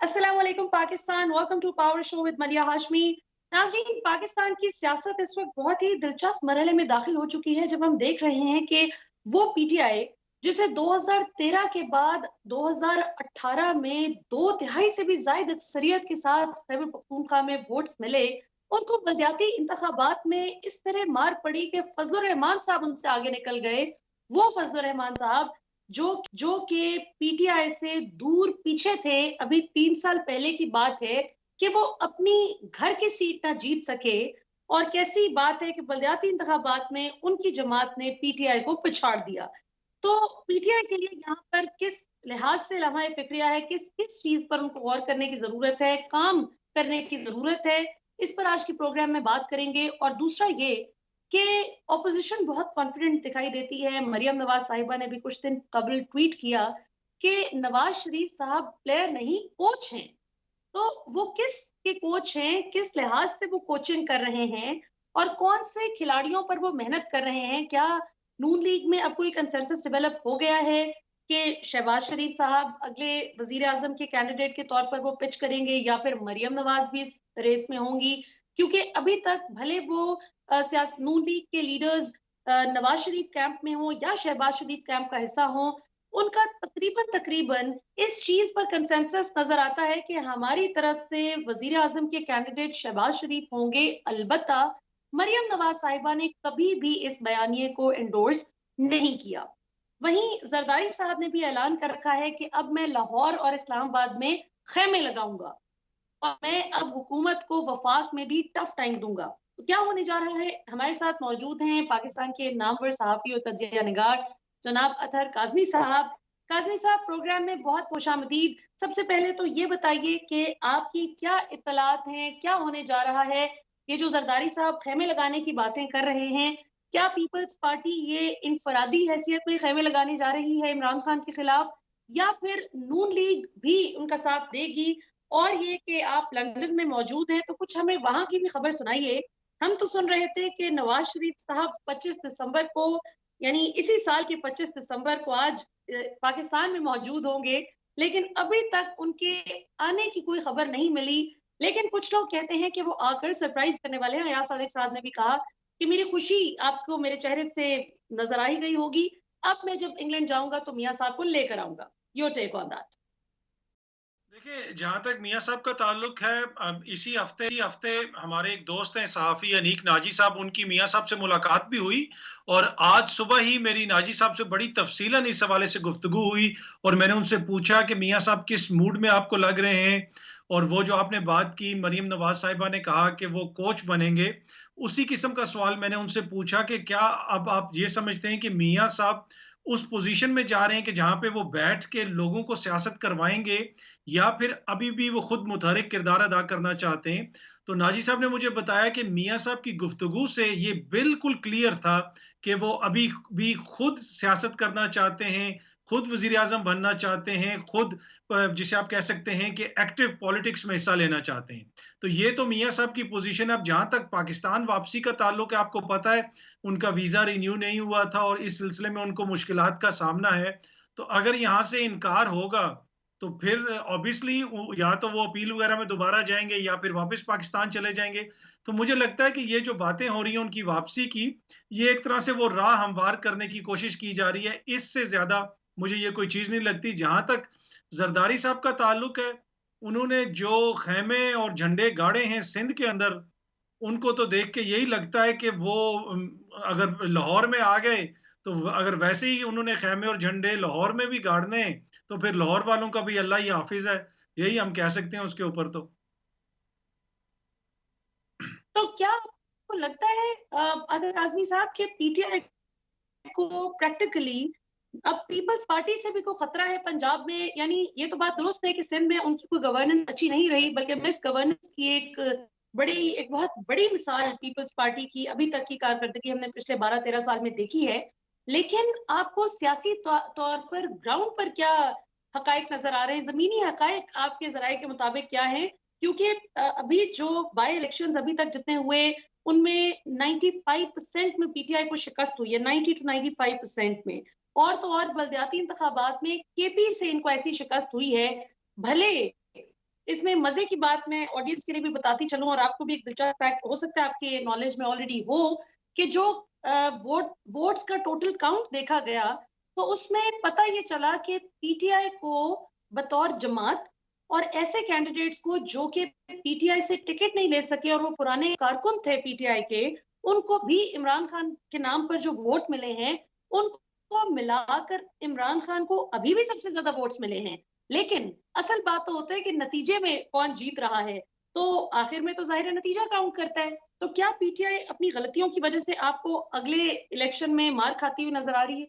अस्सलाम वालेकुम Pakistan, welcome to power show with Malia Hashmi. नाज़रीन, पाकिस्तान की सियासत इस वक्त बहुत ही दिलचस्प मरहले में दाखिल हो चुकी है जब हम देख रहे हैं कि वो पीटीआई जिसे 2013 के बाद 2018 में 2 तिहाई से भी ज्यादा अक्सरियत के साथ खैबर पख्तूनख्वा में वोट्स मिले, उनको बलदियाती इंतखाबात में इस तरह मार पड़ी कि फजलुर रहमान साहब उनसे आगे निकल गए। वो फजलुर रहमान साहब जो जो कि पीटीआई से दूर पीछे थे। अभी 3 साल पहले की बात है कि वो अपनी घर की सीट ना जीत सके, और कैसी बात है कि बलदियाती इंतखाबात में उनकी जमात ने पीटीआई को पिछाड़ दिया। तो पीटीआई के लिए यहाँ पर किस लिहाज से लम्हा फिक्रिया है, किस किस चीज पर उनको गौर करने की जरूरत है, काम करने की जरूरत है, इस पर आज के प्रोग्राम में बात करेंगे। और दूसरा ये कि ऑपोजिशन बहुत कॉन्फिडेंट दिखाई देती है। मरियम नवाज साहिबा ने भी कुछ दिन कबल ट्वीट किया कि नवाज शरीफ साहब प्लेयर नहीं कोच हैं। तो वो किस के कोच हैं, किस लिहाज से वो कोचिंग कर रहे हैं, और कौन से खिलाड़ियों पर वो मेहनत कर रहे हैं? क्या नून लीग में अब कोई कंसेंसस डेवलप हो गया है कि शहबाज शरीफ साहब अगले वजीर आजम के कैंडिडेट के तौर पर वो पिच करेंगे, या फिर मरियम नवाज भी इस रेस में होंगी? क्योंकि अभी तक भले वो नून लीग के लीडर्स नवाज शरीफ कैंप में हो या शहबाज शरीफ कैंप का हिस्सा हो, उनका तकरीबन तकरीबन इस चीज पर कंसेंसस नजर आता है कि हमारी तरफ से वजीर आजम के कैंडिडेट शहबाज शरीफ होंगे। अलबत्ता मरियम नवाज साहिबा ने कभी भी इस बयानिए को एंडोर्स नहीं किया। वहीं जरदारी साहब ने भी ऐलान कर रखा है कि अब मैं लाहौर और इस्लामाबाद में खैमे लगाऊंगा, और मैं अब हुकूमत को वफाक में भी टफ टाइम दूंगा। तो क्या होने जा रहा है? हमारे साथ मौजूद हैं पाकिस्तान के नामवर सहाफी और तजिया निगार जनाब अतहर काजमी साहब। काजमी साहब, प्रोग्राम में बहुत खुशामदीद। सबसे पहले तो ये बताइए कि आपकी क्या इत्तलात हैं, क्या होने जा रहा है? ये जो जरदारी साहब खेमे लगाने की बातें कर रहे हैं, क्या पीपल्स पार्टी ये इनफरादी हैसियत में खेमे लगाने जा रही है इमरान खान के खिलाफ, या फिर नून लीग भी उनका साथ देगी? और ये कि आप लंदन में मौजूद हैं, तो कुछ हमें वहां की भी खबर सुनाइए। हम तो सुन रहे थे कि नवाज शरीफ साहब 25 दिसंबर को, यानी इसी साल के 25 दिसंबर को आज पाकिस्तान में मौजूद होंगे, लेकिन अभी तक उनके आने की कोई खबर नहीं मिली। लेकिन कुछ लोग कहते हैं कि वो आकर सरप्राइज करने वाले हैं। अयाज सादिक साहब ने भी कहा कि मेरी खुशी आपको मेरे चेहरे से नजर आई गई होगी, अब मैं जब इंग्लैंड जाऊंगा तो मियाँ साहब को लेकर आऊंगा। Your take on that. देखिए, जहाँ तक मियाँ साहब का ताल्लुक है, इसी हफ्ते हमारे एक दोस्त हैं सहाफ़ी अनीक नाजी साहब, उनकी मियाँ साहब से मुलाकात भी हुई और आज सुबह ही मेरी नाजी साहब से बड़ी तफ़सीलन इस हवाले से गुफ्तगू हुई और मैंने उनसे पूछा कि मियाँ साहब किस मूड में आपको लग रहे हैं? और वो जो आपने बात की, मरियम नवाज़ साहिबा ने कहा कि वो कोच बनेंगे, उसी किस्म का सवाल मैंने उनसे पूछा कि क्या अब आप ये समझते हैं कि मियाँ साहब उस पोज़ीशन में जा रहे हैं कि जहाँ पे वो बैठ के लोगों को सियासत करवाएँगे या फिर अभी भी वो खुद मुतहरिक किरदार अदा करना चाहते हैं। तो नाजी साहब ने मुझे बताया कि मियाँ साहब की गुफ्तगू से ये बिल्कुल क्लियर था कि वो अभी भी खुद सियासत करना चाहते हैं, खुद वज़ीर-ए-आज़म बनना चाहते हैं, खुद जिसे आप कह सकते हैं कि एक्टिव पॉलिटिक्स में हिस्सा लेना चाहते हैं। तो ये तो मियाँ साहब की पोज़ीशन है। अब जहाँ तक पाकिस्तान वापसी का ताल्लुक है, आपको पता है उनका वीज़ा रिन्यू नहीं हुआ था और इस सिलसिले में उनको मुश्किलात का सामना है। तो अगर यहाँ से इनकार होगा तो फिर ऑब्वियसली या तो वो अपील वगैरह में दोबारा जाएँगे या फिर वापस पाकिस्तान चले जाएँगे। तो मुझे लगता है कि ये जो बातें हो रही हैं उनकी वापसी की, ये एक तरह से वो राह हमवार करने की कोशिश की जा रही है। इससे ज़्यादा मुझे ये कोई चीज़ नहीं लगती। जहाँ तक ज़रदारी साहब का ताल्लुक है, उन्होंने जो ख़ैमे और झंडे गाड़े हैं सिंध के अंदर, उनको तो देख के यही लगता है कि वो अगर लाहौर में आ गए, तो अगर वैसे ही उन्होंने ख़ैमे और झंडे लाहौर में भी गाड़ने हैं, तो फिर लाहौर वालों का भी अल्लाह ही हाफ़िज़ है। यही हम कह सकते हैं उसके ऊपर तो। तो क्या आपको लगता है अदर आजमी साहब के पीटीआई को प्रैक्टिकली अब पीपल्स पार्टी से भी कोई खतरा है पंजाब में? यानी ये तो बात दुरुस्त है कि सिंध में उनकी कोई गवर्नेंस अच्छी नहीं रही, बल्कि मिस गवर्नेंस की एक बहुत बड़ी मिसाल पीपल्स पार्टी की अभी तक की कारकर्दगी हमने पिछले 12-13 साल में देखी है। लेकिन आपको सियासी तौर पर ग्राउंड पर क्या हकायक नजर आ रहे हैं? जमीनी हकायक आपके जराये के मुताबिक क्या है? क्योंकि अभी जो बाई इलेक्शन अभी तक जितने हुए उनमें 95% में पीटीआई को शिकस्त हुई है, 90 to 95% में। और तो और बलदियाती इंतखाबात में केपी से इनको ऐसी शिकस्त हुई है। भले इसमें मजे की बात मैं ऑडियंस के लिए भी बताती चलूं और आपको भी एक दिलचस्प फैक्ट हो सकता है आपके नॉलेज में ऑलरेडी हो कि जो वोट्स का टोटल काउंट देखा गया तो उसमें पता ये चला कि पीटीआई को बतौर जमात और ऐसे कैंडिडेट्स को जो कि पीटीआई से टिकट नहीं ले सके और वो पुराने कारकुन थे पीटीआई के, उनको भी इमरान खान के नाम पर जो वोट मिले हैं उनको मिलाकर इमरान खान को अभी भी सबसे ज्यादा वोट्स मिले हैं। लेकिन असल बात तो होता है कि नतीजे में कौन जीत रहा है, तो आखिर में तो जाहिर है नतीजा काउंट करता है। तो क्या पीटीआई अपनी गलतियों की वजह से आपको अगले इलेक्शन में मार खाती हुई नजर आ रही है?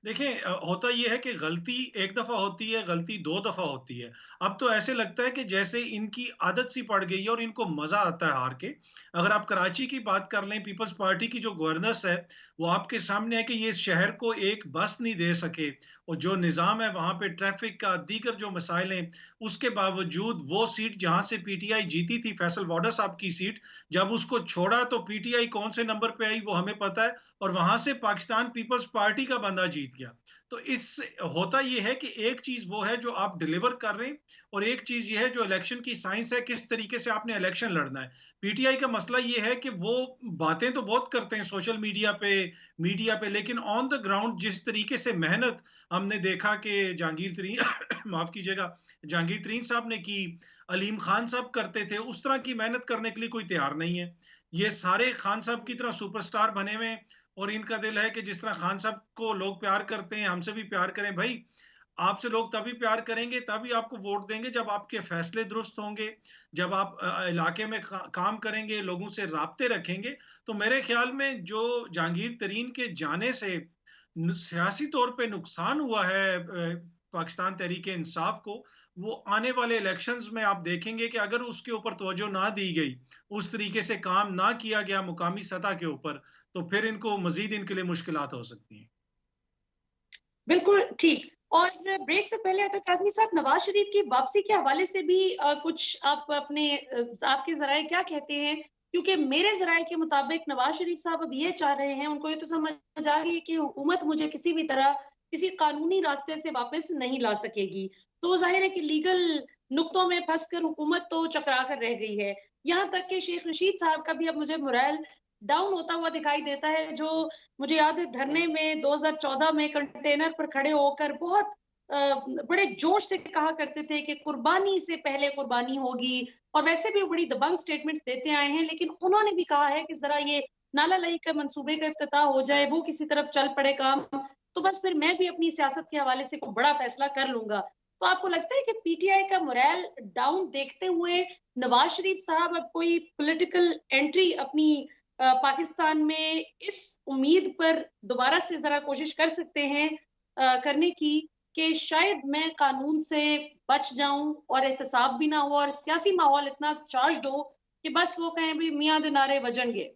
देखिए होता ये है कि गलती एक दफ़ा होती है, गलती 2 दफ़ा होती है। अब तो ऐसे लगता है कि जैसे इनकी आदत सी पड़ गई है और इनको मज़ा आता है हार के। अगर आप कराची की बात कर लें, पीपल्स पार्टी की जो गवर्नेंस है, वो आपके सामने है कि ये इस शहर को एक बस नहीं दे सके और जो निज़ाम है वहाँ पे ट्रैफ़िक का, दीगर जो मसाइल हैं, उसके बावजूद वो सीट जहाँ से पीटीआई जीती थी, फैसल वाडा साहब की सीट, जब उसको छोड़ा तो पीटीआई कौन से नंबर पे आई वो हमें पता है और वहाँ से पाकिस्तान पीपल्स पार्टी का बंदा जीत गया। तो इस होता ये है कि एक चीज़ वो है जो आप डिलीवर कर रहे हैं और एक चीज़ ये है जो इलेक्शन की साइंस है, किस तरीके से आपने इलेक्शन लड़ना है। पीटीआई का मसला ये है कि वो बातें तो बहुत करते हैं सोशल मीडिया पे, लेकिन ऑन द ग्राउंड जिस तरीके से मेहनत हमने देखा कि जहांगीर तरीन माफ़ कीजिएगा, जहांगीर तरीन साहब ने की, अलीम खान साहब करते थे, उस तरह की मेहनत करने के लिए कोई तैयार नहीं है। ये सारे खान साहब की तरह सुपरस्टार बने हुए हैं और इनका दिल है कि जिस तरह खान साहब को लोग प्यार करते हैं, हमसे भी प्यार करें। भाई, आपसे लोग तभी प्यार करेंगे, तभी आपको वोट देंगे जब आपके फैसले दुरुस्त होंगे, जब आप इलाके में काम करेंगे, लोगों से राब्ते रखेंगे। तो मेरे ख्याल में जो जहांगीर तरीन के जाने से सियासी तौर पे नुकसान हुआ है पाकिस्तान तहरीक इंसाफ को, वो आने वाले इलेक्शंस में आप देखेंगे कि अगर उसके ऊपर तवज्जो ना दी गई, उस तरीके से काम ना किया गया मुकामी सतह के ऊपर, तो फिर इनको मजीद इनके लिए मुश्किलात हो सकती हैं। बिल्कुल ठीक। और ब्रेक से पहले अतर काज़मी साहब, नवाज शरीफ की वापसी के हवाले से भी कुछ आप अपने आपके ज़राए क्या कहते हैं? क्योंकि मेरे ज़राए के मुताबिक नवाज शरीफ साहब अब ये चाह रहे हैं, उनको ये तो समझ आ गई है कि हुकूमत मुझे किसी भी तरह किसी कानूनी रास्ते से वापस नहीं ला सकेगी। तो ज़ाहिर है कि लीगल नुक्तों में फँसकर हुकूमत तो चकरा कर रह गई है। यहाँ तक कि शेख रशीद साहब का भी अब मुझे मोरल डाउन होता हुआ दिखाई देता है, जो मुझे याद है धरने में 2014 में कंटेनर पर खड़े होकर बहुत बड़े जोश से कहा करते थे कि कुर्बानी से पहले कुर्बानी होगी, और वैसे भी वो बड़ी दबंग स्टेटमेंट्स देते आए हैं। लेकिन उन्होंने भी कहा है कि जरा ये नाला लई के मंसूबे का इफ्तिताह हो जाए, वो किसी तरफ चल पड़े काम, तो बस फिर मैं भी अपनी सियासत के हवाले से कोई बड़ा फैसला कर लूंगा। तो आपको लगता है कि पीटीआई का मोरल डाउन देखते हुए नवाज शरीफ साहब अब कोई पॉलिटिकल एंट्री अपनी पाकिस्तान में इस उम्मीद पर दोबारा से ज़रा कोशिश कर सकते हैं करने की कि शायद मैं कानून से बच जाऊं और एहतसाब भी ना हो और सियासी माहौल इतना चार्ज्ड हो कि बस वो कहें भी मियाँ दे नारे बजनगे।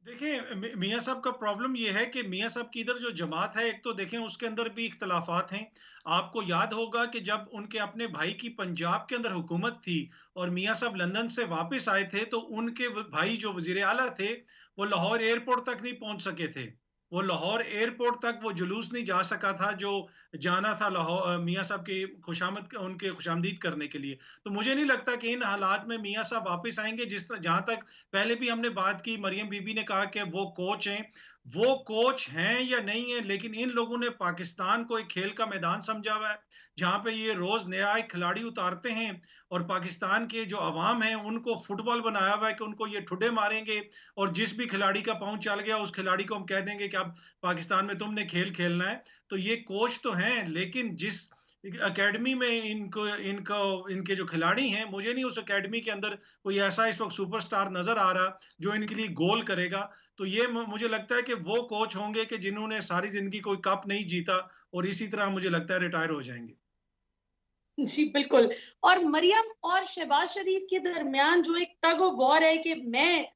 देखिए मियाँ साहब का प्रॉब्लम ये है कि मियाँ साहब की इधर जो जमात है, एक तो देखें उसके अंदर भी इख्तलाफात हैं। आपको याद होगा कि जब उनके अपने भाई की पंजाब के अंदर हुकूमत थी और मियाँ साहब लंदन से वापस आए थे, तो उनके भाई जो वजीर आला थे, वो लाहौर एयरपोर्ट तक नहीं पहुंच सके थे। वो लाहौर एयरपोर्ट तक वो जुलूस नहीं जा सका था जो जाना था लाहौर मियाँ साहब की खुशामद उनके खुशामदीद करने के लिए। तो मुझे नहीं लगता कि इन हालात में मियाँ साहब वापस आएंगे। जिस जहां तक पहले भी हमने बात की, मरियम बीबी ने कहा कि वो कोच हैं। वो कोच हैं या नहीं है, लेकिन इन लोगों ने पाकिस्तान को एक खेल का मैदान समझा हुआ है, जहां पे ये रोज नया एक खिलाड़ी उतारते हैं और पाकिस्तान के जो अवाम है उनको फुटबॉल बनाया हुआ है कि उनको ये ठुडे मारेंगे और जिस भी खिलाड़ी का पाँव चल गया उस खिलाड़ी को हम कह देंगे कि अब पाकिस्तान में तुमने खेल खेलना है। तो ये कोच तो हैं, लेकिन जिस एकेडमी में इनको इनको इनके जो खिलाड़ी हैं, मुझे नहीं उस एकेडमी के अंदर कोई ऐसा इस वक्त सुपरस्टार नजर आ रहा जो इनके लिए गोल करेगा। तो ये मुझे लगता है कि वो कोच होंगे कि जिन्होंने सारी जिंदगी कोई कप नहीं जीता और इसी तरह मुझे लगता है रिटायर हो जाएंगे। जी बिल्कुल। और मरियम और शहबाज शरीफ के दरमियान जो एक टग ऑफ वॉर है कि मैं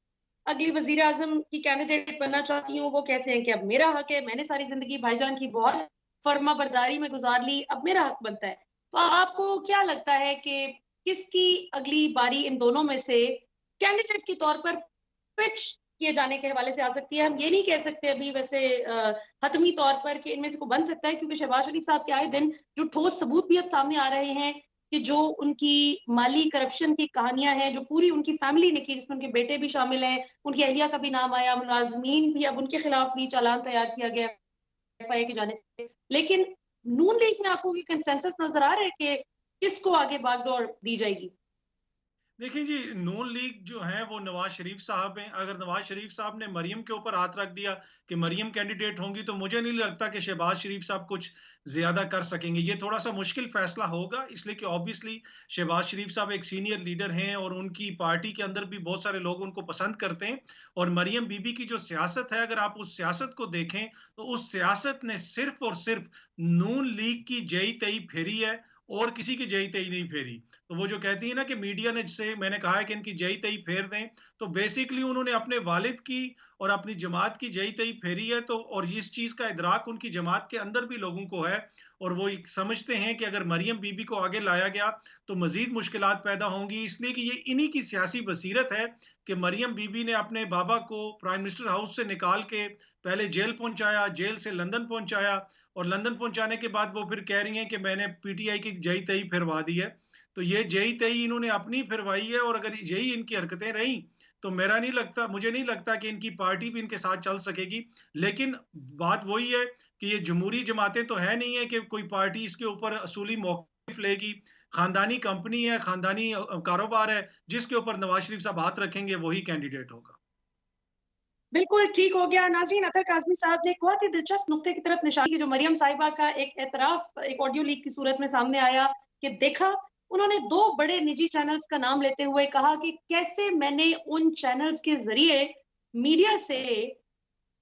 अगली वजीर आजम की कैंडिडेट बनना चाहती हूँ, वो कहते हैं कि अब मेरा हक है, मैंने सारी जिंदगी भाईजान की बहुत फर्मा बरदारी में गुजार ली, अब मेरा हक बनता है। तो आपको क्या लगता है कि किसकी अगली बारी इन दोनों में से कैंडिडेट के तौर पर पिच किए जाने के हवाले से आ सकती है? हम ये नहीं कह सकते अभी वैसे हतमी तौर पर कि इनमें से कोई बन सकता है, क्योंकि शहबाज शरीफ साहब के आए दिन जो ठोस सबूत भी अब सामने आ रहे हैं कि जो उनकी माली करप्शन की कहानियां हैं, जो पूरी उनकी फैमिली ने की, जिसमें उनके बेटे भी शामिल हैं, उनकी अहलिया का भी नाम आया, मुलाजमीन भी, अब उनके खिलाफ भी चालान तैयार किया गया एफआईए की जानिब से। लेकिन नून लीग में आपको कोई कंसेंसस नजर आ रहा है कि किसको आगे बागडोर दी जाएगी? देखिए जी, नून लीग जो है वो नवाज शरीफ साहब हैं। अगर नवाज शरीफ साहब ने मरियम के ऊपर हाथ रख दिया कि मरियम कैंडिडेट होंगी, तो मुझे नहीं लगता कि शहबाज शरीफ साहब कुछ ज्यादा कर सकेंगे। ये थोड़ा सा मुश्किल फैसला होगा, इसलिए कि ऑब्वियसली शहबाज शरीफ साहब एक सीनियर लीडर हैं और उनकी पार्टी के अंदर भी बहुत सारे लोग उनको पसंद करते हैं। और मरियम बीबी की जो सियासत है, अगर आप उस सियासत को देखें, तो उस सियासत ने सिर्फ और सिर्फ नून लीग की जई तई फेरी है और किसी की जई तई नहीं फेरी। तो वो जो कहती है ना कि मीडिया ने, जिसे मैंने कहा है कि इनकी जई तई फेर दें, तो बेसिकली उन्होंने अपने वालिद की और अपनी जमात की जई तई फेरी है। तो और इस चीज का इदराक उनकी जमात के अंदर भी लोगों को है, और वो समझते हैं कि अगर मरियम बीबी को आगे लाया गया तो मजीद मुश्किलात पैदा होंगी, इसलिए कि ये इन्हीं की सियासी बसीरत है कि मरियम बीबी ने अपने बाबा को प्राइम मिनिस्टर हाउस से निकाल के पहले जेल पहुंचाया, जेल से लंदन पहुंचाया, और लंदन पहुंचाने के बाद वो फिर कह रही हैं कि मैंने पीटीआई की जई तई फिरवा दी है। तो ये जई तई इन्होंने अपनी फिरवाई है, और अगर यही इनकी हरकतें रही तो मुझे नहीं लगता कि इनकी पार्टी भी इनके साथ चल सकेगी। लेकिन बात वही है कि ये जमहूरी जमातें तो है नहीं है कि कोई पार्टी इसके ऊपर असूली मौक़िफ़ लेगी। खानदानी कंपनी है, खानदानी कारोबार है, जिसके ऊपर नवाज शरीफ साहब हाथ रखेंगे वही कैंडिडेट होगा। बिल्कुल ठीक हो गया। नाज़रीन, अतर काज़मी साहब ने एक बहुत ही दिलचस्प नुक्ते की तरफ निशानी की, जो मरियम साहिबा का एक एतराफ़ एक ऑडियो लीक की सूरत में सामने आया कि देखा, उन्होंने 2 बड़े निजी चैनल्स का नाम लेते हुए कहा कि कैसे मैंने उन चैनल्स के ज़रिए मीडिया से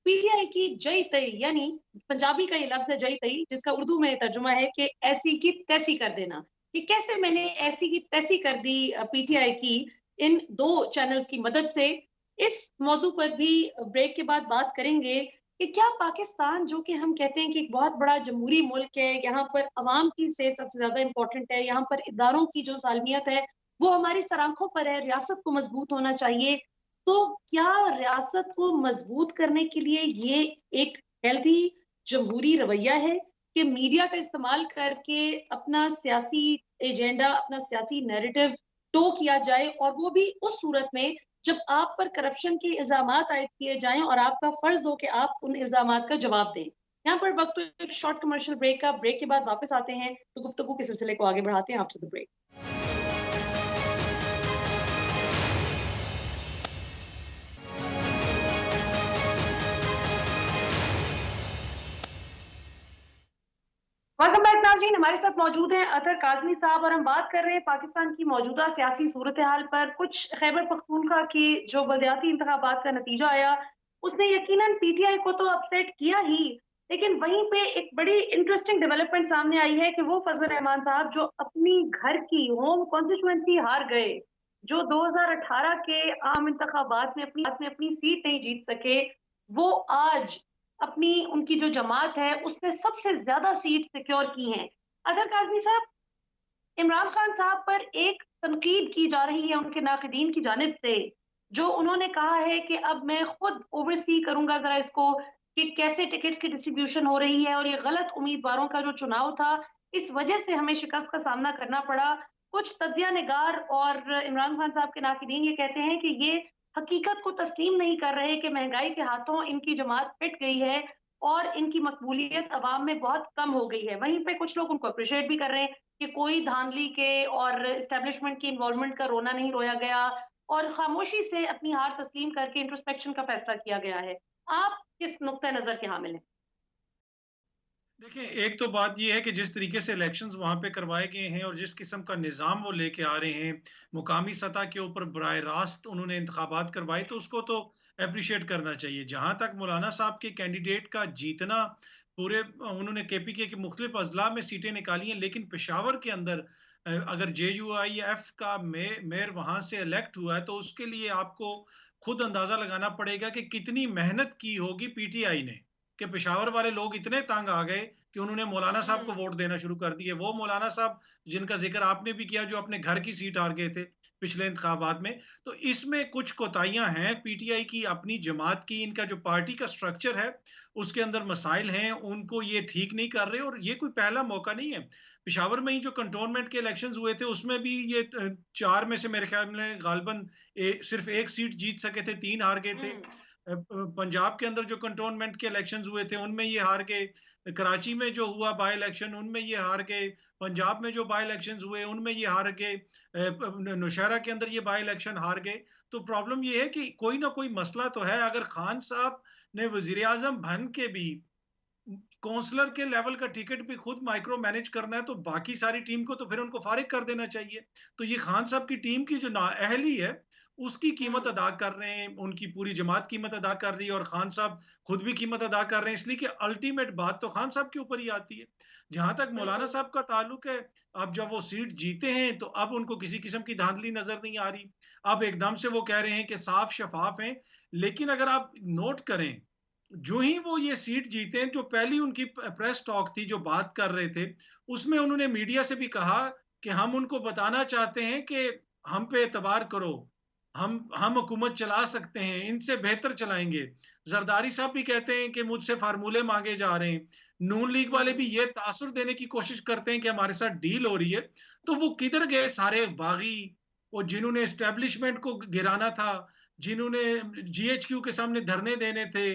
पीटीआई की जई तई, यानी पंजाबी का ये लफ्ज़ है जई तई, जिसका उर्दू में तर्जुमा है कि ऐसी की तैसी कर देना, कि कैसे मैंने ऐसी की तैसी कर दी पीटीआई की इन 2 चैनल्स की मदद से। इस मौजू पर भी ब्रेक के बाद बात करेंगे कि क्या पाकिस्तान, जो कि हम कहते हैं कि एक बहुत बड़ा जमहूरी मुल्क है, यहाँ पर अवाम की सेहत सबसे ज़्यादा इम्पोर्टेंट है, यहाँ पर इदारों की जो सालमियत है, वो हमारी सराखों पर है, रियासत को मज़बूत होना चाहिए। तो क्या रियासत को मजबूत करने के लिए ये एक हेल्दी जमहूरी रवैया है कि मीडिया का इस्तेमाल करके अपना सियासी एजेंडा, अपना सियासी नैरेटिव टो किया जाए, और वो भी उस सूरत में जब आप पर करप्शन के इल्जामात आयद किए जाएं और आपका फर्ज हो कि आप उन इल्जामात का जवाब दें। यहाँ पर वक्त तो एक शॉर्ट कमर्शियल ब्रेक का, ब्रेक के बाद वापस आते हैं तो गुफ्तगू के सिलसिले को आगे बढ़ाते हैं after the break. Welcome back नाज़रीन, हमारे साथ मौजूद हैं अतर काज़मी साहब, और हम बात कर रहे हैं पाकिस्तान की मौजूदा सियासी सूरत हाल पर। कुछ खैबर पख्तूनख्वा की जो बलदियाती इंतखाबात का नतीजा आया, उसने यकीनन पीटीआई को तो अपसेट किया ही, लेकिन वहीं पे एक बड़ी इंटरेस्टिंग डेवलपमेंट सामने आई है कि वो फजल रहमान साहब, जो अपनी घर की होम कॉन्स्टिट्यूएंसी हार गए, जो 2018 के आम इंतखाबात में अपनी सीट नहीं जीत सके, वो आज अपनी उनकी जो जमात है उसने सबसे ज्यादा सीट सिक्योर की हैं। अदर काजमी साहब, इमरान खान साहब पर एक तनकीद की जा रही है उनके नाकदीन की जानिब से, जो उन्होंने कहा है कि अब मैं खुद ओवरसी करूंगा जरा इसको, कि कैसे टिकट्स की डिस्ट्रीब्यूशन हो रही है, और ये गलत उम्मीदवारों का जो चुनाव था, इस वजह से हमें शिकस्त का सामना करना पड़ा। कुछ तज्जिया निगार और इमरान खान साहब के नाकदीन ये कहते हैं कि ये हकीकत को तस्लीम नहीं कर रहे कि महंगाई के हाथों इनकी जमात पिट गई है और इनकी मकबूलियत अवाम में बहुत कम हो गई है। वहीं पे कुछ लोग उनको अप्रिशिएट भी कर रहे हैं कि कोई धांधली के और एस्टेब्लिशमेंट की इन्वॉल्वमेंट का रोना नहीं रोया गया, और खामोशी से अपनी हार तस्लीम करके इंट्रोस्पेक्शन का फैसला किया गया है। आप किस नुक्ता नजर के हामिल हैं? देखिए, एक तो बात ये है कि जिस तरीके से इलेक्शंस वहाँ पे करवाए गए हैं और जिस किस्म का निज़ाम वो लेके आ रहे हैं, मुकामी सतह के ऊपर बराह रास्त उन्होंने इंतखाबात करवाए, तो उसको तो एप्रिशिएट करना चाहिए। जहाँ तक मौलाना साहब के कैंडिडेट का जीतना, पूरे उन्होंने केपीके के मुख्तलिफ अजला में सीटें निकाली हैं, लेकिन पेशावर के अंदर अगर JUIF का मेयर वहाँ से इलेक्ट हुआ है, तो उसके लिए आपको खुद अंदाज़ा लगाना पड़ेगा कि कितनी मेहनत की होगी पीटीआई ने, कि पेशावर वाले लोग इतने तंग आ गए कि उन्होंने मौलाना साहब को हम्म। वोट देना शुरू कर दिए। वो मौलाना साहब जिनका ज़िक्र आपने भी किया, जो अपने घर की सीट हार गए थे। पिछले इंतखाबात में। तो इसमें कुछ कोताहियाँ हैं पीटीआई की, अपनी जमात की, इनका जो पार्टी का स्ट्रक्चर है, उसके अंदर मसाइल हैं, उनको ये ठीक नहीं कर रहे और ये कोई पहला मौका नहीं है। पेशावर में ही जो कंटोनमेंट के इलेक्शंस हुए थे, उसमें भी ये 4 में से मेरे ख्याल में गालिबन सिर्फ 1 सीट जीत सके थे, 3 हार गए थे। पंजाब के अंदर जो कंटोनमेंट के इलेक्शंस हुए थे, उनमें ये हार गए। कराची में जो हुआ बाय इलेक्शन, उनमें ये हार गए। पंजाब में जो बाय इलेक्शंस हुए, उनमें ये हार गए। नौशहरा के अंदर ये बाय इलेक्शन हार गए। तो प्रॉब्लम ये है कि कोई ना कोई मसला तो है। अगर खान साहब ने वजीर आजम बन के भी काउंसलर के लेवल का टिकट भी खुद माइक्रो मैनेज करना है, तो बाकी सारी टीम को तो फिर उनको फारिग कर देना चाहिए। तो ये खान साहब की टीम की जो नाअहली है, उसकी कीमत हम्म। अदा कर रहे हैं, उनकी पूरी जमात कीमत अदा कर रही है और खान साहब खुद भी कीमत अदा कर रहे हैं, इसलिए कि अल्टीमेट बात तो खान साहब के ऊपर ही आती है। जहां तक मौलाना बिल्कुल। साहब का ताल्लुक है, अब जब वो सीट जीते हैं तो अब उनको किसी किस्म की धांधली नजर नहीं आ रही। अब एकदम से वो कह रहे हैं कि साफ शफाफ हैं। लेकिन अगर आप नोट करें, जो ही वो ये सीट जीते हैं, जो पहली उनकी प्रेस टॉक थी, जो बात कर रहे थे, उसमें उन्होंने मीडिया से भी कहा कि हम उनको बताना चाहते हैं कि हम पे एतबार करो, हम हुकूमत चला सकते हैं, इनसे बेहतर चलाएंगे। जरदारी साहब भी कहते हैं कि मुझसे फार्मूले मांगे जा रहे हैं। नून लीग वाले भी हम्म। ये तासुर देने की कोशिश करते हैं कि हमारे साथ डील हो रही है। तो वो किधर गए सारे बागी, वो जिन्होंने एस्टेब्लिशमेंट को गिराना था, जिन्होंने जीएचक्यू के सामने धरने देने थे,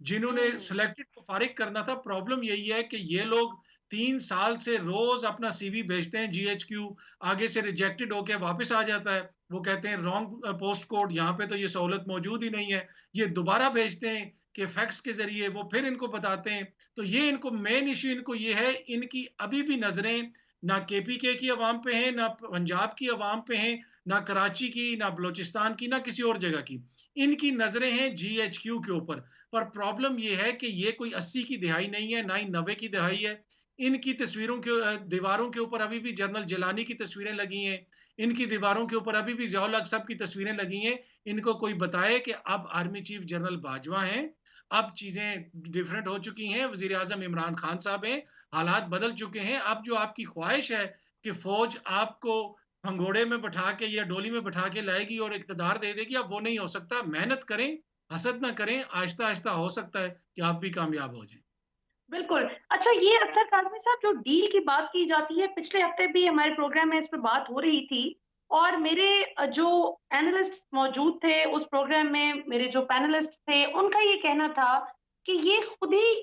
जिन्होंने हम्म। सिलेक्टेड को फारिग करना था। प्रॉब्लम यही है कि ये लोग 3 साल से रोज अपना सीवी भेजते हैं, जीएचक्यू आगे से रिजेक्टेड होके वापस आ जाता है। वो कहते हैं रॉन्ग पोस्ट कोड, यहाँ पे तो ये सहूलत मौजूद ही नहीं है। ये दोबारा भेजते हैं कि फैक्स के जरिए, वो फिर इनको बताते हैं। तो ये इनको मेन इश्यू इनको ये है, इनकी अभी भी नजरें ना केपीके की अवाम पे हैं, ना पंजाब की अवाम पे हैं, ना कराची की, ना बलोचिस्तान की, ना किसी और जगह की। इनकी नजरें हैं जीएचक्यू के ऊपर। पर प्रॉब्लम यह है कि ये कोई 80 की दिहाई नहीं है, ना ही 90 की दिहाई है। इनकी तस्वीरों के दीवारों के ऊपर अभी भी जनरल जलानी की तस्वीरें लगी हैं। इनकी दीवारों के ऊपर अभी भी ज़ियाउल हक साहब की तस्वीरें लगी हैं। इनको कोई बताए कि अब आर्मी चीफ जनरल बाजवा हैं, अब चीजें डिफरेंट हो चुकी हैं, वजीर आजम इमरान खान साहब हैं, हालात बदल चुके हैं। अब जो आपकी ख्वाहिश है कि फौज आपको भंगोड़े में बैठा के या डोली में बैठा के लाएगी और इकतदार दे देगी, अब वो नहीं हो सकता। मेहनत करें, हसद ना करें, आहिस्ता आहिस्ता हो सकता है कि आप भी कामयाब हो जाएं। बिल्कुल। अच्छा, ये अख्तर काज़मी साहब, जो डील की बात की जाती है, पिछले हफ्ते भी हमारे प्रोग्राम में इस पे बात हो रही थी। और मेरे जो एनालिस्ट मौजूद थे उस प्रोग्राम में, मेरे जो पैनलिस्ट थे, उनका ये कहना था कि ये खुद ही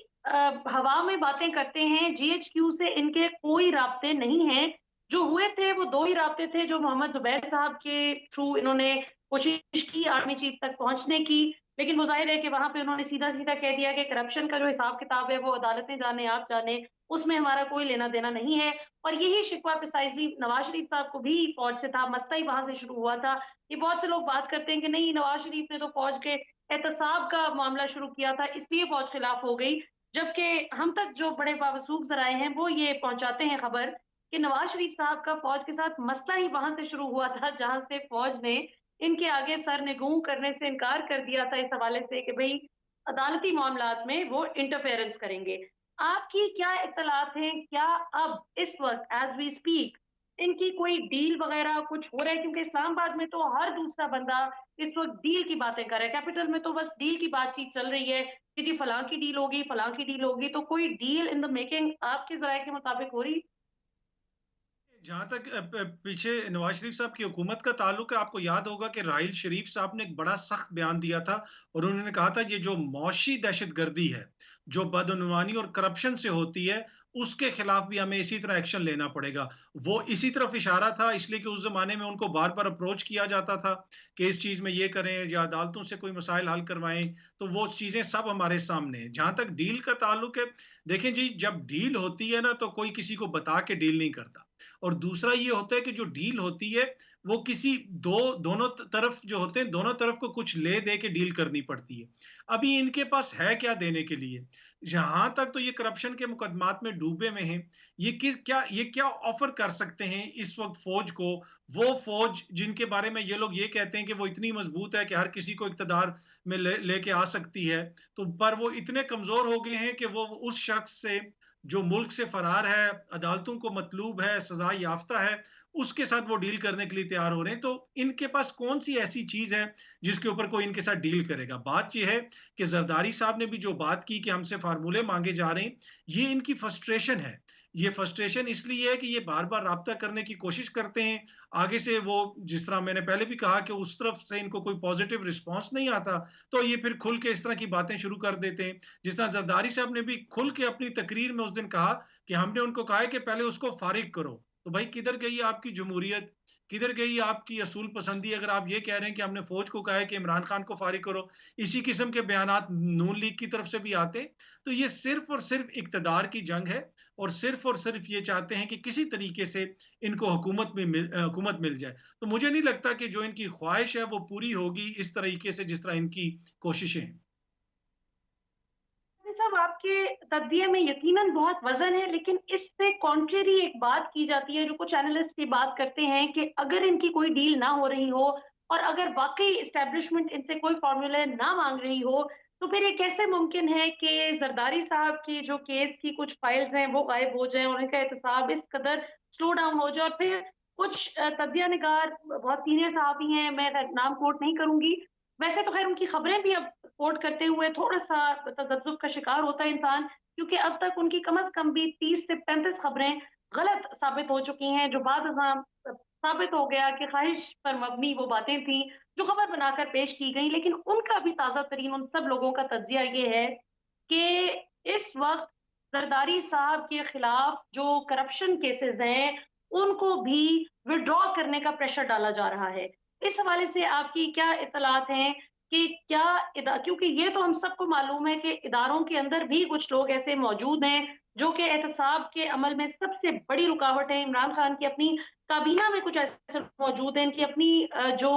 हवा में बातें करते हैं। जीएचक्यू से इनके कोई राब्ते नहीं हैं। जो हुए थे वो 2 ही राब्ते थे, जो मोहम्मद जुबैर साहब के थ्रू इन्होंने कोशिश की आर्मी चीफ तक पहुंचने की। लेकिन वो जाहिर है कि वहां पे उन्होंने सीधा सीधा कह दिया कि करप्शन का जो हिसाब किताब है वो अदालतें जाने आप जाने, उसमें हमारा कोई लेना देना नहीं है। और यही शिकवा प्रिसाइजली नवाज शरीफ साहब को भी फौज से था, मसला ही वहां से शुरू हुआ था। ये बहुत से लोग बात करते हैं कि नहीं, नवाज शरीफ ने तो फौज के एहतसाब का मामला शुरू किया था, इसलिए फौज खिलाफ हो गई। जबकि हम तक जो बड़े बावसूख जराए हैं वो ये पहुंचाते हैं खबर कि नवाज शरीफ साहब का फौज के साथ मसला ही वहां से शुरू हुआ था, जहां से फौज ने इनके आगे सर निगूं करने से इनकार कर दिया था, इस हवाले से कि भाई अदालती मामलात में वो इंटरफेरेंस करेंगे। आपकी क्या इत्तलात हैं? क्या अब इस वक्त एज वी स्पीक इनकी कोई डील वगैरह कुछ हो रहा है? क्योंकि इस्लामाबाद में तो हर दूसरा बंदा इस वक्त डील की बातें कर रहा है, कैपिटल में तो बस डील की बातचीत चल रही है कि जी फलां की डील होगी, फलां की डील होगी। तो कोई डील इन द मेकिंग आपके जराये के मुताबिक हो रही? जहां तक पीछे नवाज शरीफ साहब की हुकूमत का ताल्लुक है, आपको याद होगा कि राहिल शरीफ साहब ने एक बड़ा सख्त बयान दिया था और उन्होंने कहा था ये जो मौशी दहशतगर्दी है, जो बदउनवानी और करप्शन से होती है, उसके खिलाफ भी हमें इसी तरह एक्शन लेना पड़ेगा। वो इसी तरफ इशारा था, इसलिए कि उस जमाने में उनको बार बार अप्रोच किया जाता था कि इस चीज में ये करें या अदालतों से कोई मसाइल हल करवाएं। तो वो चीजें सब हमारे सामने हैं। जहां तक डील का ताल्लुक है, देखें जी, जब डील होती है ना, तो कोई किसी को बता के डील नहीं करता। और दूसरा ये होता है कि जो डील होती है, वो किसी दोनों तरफ जो होते हैं, दोनों तरफ को कुछ ले दे के डील करनी पड़ती है। अभी इनके पास है क्या देने के लिए? जहां तक तो ये करप्शन के मुकदमात में डूबे में हैं, ये क्या ऑफर कर सकते हैं इस वक्त फौज को? वो फौज जिनके बारे में ये लोग ये कहते हैं कि वो इतनी मजबूत है कि हर किसी को इक्तदार में लेके आ सकती है, तो पर वो इतने कमजोर हो गए हैं कि वो उस शख्स से जो मुल्क से फरार है, अदालतों को मतलूब है, सजा याफ्ता है, उसके साथ वो डील करने के लिए तैयार हो रहे हैं। तो इनके पास कौन सी ऐसी चीज है जिसके ऊपर कोई इनके साथ डील करेगा? बात यह है कि जरदारी साहब ने भी जो बात की कि हमसे फार्मूले मांगे जा रहे हैं, ये इनकी फ्रस्ट्रेशन है। ये फ्रस्ट्रेशन इसलिए है कि ये बार बार राब्ता करने की कोशिश करते हैं, आगे से वो, जिस तरह मैंने पहले भी कहा कि उस तरफ से इनको कोई पॉजिटिव रिस्पॉन्स नहीं आता, तो ये फिर खुल के इस तरह की बातें शुरू कर देते हैं। जिस तरह जरदारी साहब ने भी खुल के अपनी तकरीर में उस दिन कहा कि हमने उनको कहा है कि पहले उसको फारिग करो। तो भाई किधर गई आपकी जमहूरियत, किधर गई आपकी असूल पसंदी, अगर आप ये कह रहे हैं कि हमने फौज को कहा है कि इमरान खान को फारिग करो। इसी किस्म के बयानात नून लीग की तरफ से भी आते। तो ये सिर्फ और सिर्फ इक्तदार की जंग है, और सिर्फ ये चाहते हैं कि किसी तरीके से इनको हुकूमत मिल जाए। तो मुझे नहीं लगता कि जो इनकी ख्वाहिश है वो पूरी होगी इस तरीके से जिस तरह इनकी कोशिशें हैं। साहब, आपके तज्जिये में यकीनन बहुत वजन है, लेकिन इससे कॉन्ट्रेरी एक बात की जाती है, जो कुछ एनालिस्ट ये बात करते हैं कि अगर इनकी कोई डील ना हो रही हो और अगर वाकई इस्टेब्लिशमेंट इनसे कोई फॉर्मूला ना मांग रही हो, तो फिर ये कैसे मुमकिन है कि जरदारी साहब की जो केस की कुछ फाइल्स हैं वो गायब हो जाए और इनका एहतसाब इस कदर स्लो डाउन हो जाए। और फिर कुछ तज्जिया निगार बहुत सीनियर साहबी हैं, मैं नाम कोट नहीं करूंगी, वैसे तो खैर उनकी खबरें भी अब कोट करते हुए थोड़ा सा तजब्जुब का शिकार होता है इंसान, क्योंकि अब तक उनकी कम से कम भी 30 से 35 खबरें गलत साबित हो चुकी हैं, जो बाद साबित हो गया कि ख्वाहिश पर मबनी वो बातें थी जो खबर बनाकर पेश की गई। लेकिन उनका भी ताजा तरीन उन सब लोगों का तज्जिया ये है कि इस वक्त जरदारी साहब के खिलाफ जो करप्शन केसेस हैं उनको भी विड्रॉ करने का प्रेशर डाला जा रहा है। इस हवाले से आपकी क्या इतलात हैं कि क्योंकि ये तो हम सबको मालूम है कि इदारों के अंदर भी कुछ लोग ऐसे मौजूद हैं जो कि एहतसाब के अमल में सबसे बड़ी रुकावट है। इमरान खान की अपनी काबीना में कुछ ऐसे मौजूद हैं, इनकी अपनी जो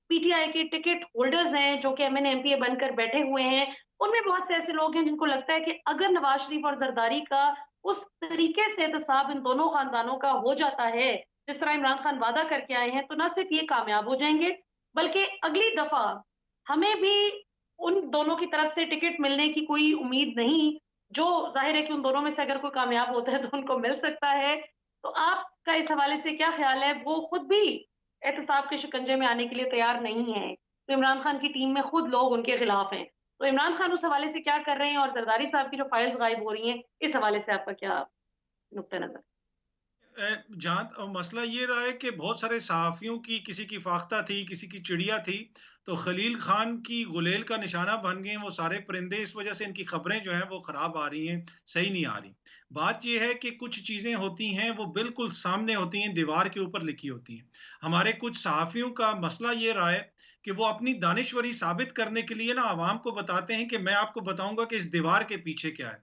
पीटीआई के टिकट होल्डर्स हैं जो कि एमएनए एमपीए बनकर बैठे हुए हैं, उनमें बहुत से ऐसे लोग हैं जिनको लगता है कि अगर नवाज शरीफ और जरदारी का उस तरीके से एहतसाब इन दोनों खानदानों का हो जाता है जिस तरह इमरान खान वादा करके आए हैं, तो ना सिर्फ ये कामयाब हो जाएंगे बल्कि अगली दफा हमें भी उन दोनों की तरफ से टिकट मिलने की कोई उम्मीद नहीं। जो जाहिर है कि उन दोनों में से अगर कोई कामयाब होता है तो उनको मिल सकता है। तो आपका इस हवाले से क्या ख्याल है? वो खुद भी एहतसाब के शिकंजे में आने के लिए तैयार नहीं है, तो इमरान खान की टीम में खुद लोग उनके खिलाफ हैं, तो इमरान खान उस हवाले से क्या कर रहे हैं और जरदारी साहब की जो फाइल्स गायब हो रही हैं, इस हवाले से आपका क्या नुक्ता नजर? जहाँ मसला ये रहा है कि बहुत सारे सहाफ़ियों की, किसी की फाख्ता थी, किसी की चिड़िया थी, तो खलील खान की गुलेल का निशाना बन गए हैं वो सारे परिंदे। इस वजह से इनकी खबरें जो हैं वो ख़राब आ रही हैं, सही नहीं आ रही। बात ये है कि कुछ चीज़ें होती हैं वो बिल्कुल सामने होती हैं, दीवार के ऊपर लिखी होती हैं। हमारे कुछ सहाफ़ियों का मसला ये रहा है कि वो अपनी दानिश्वरी साबित करने के लिए ना आवाम को बताते हैं कि मैं आपको बताऊँगा कि इस दीवार के पीछे क्या है।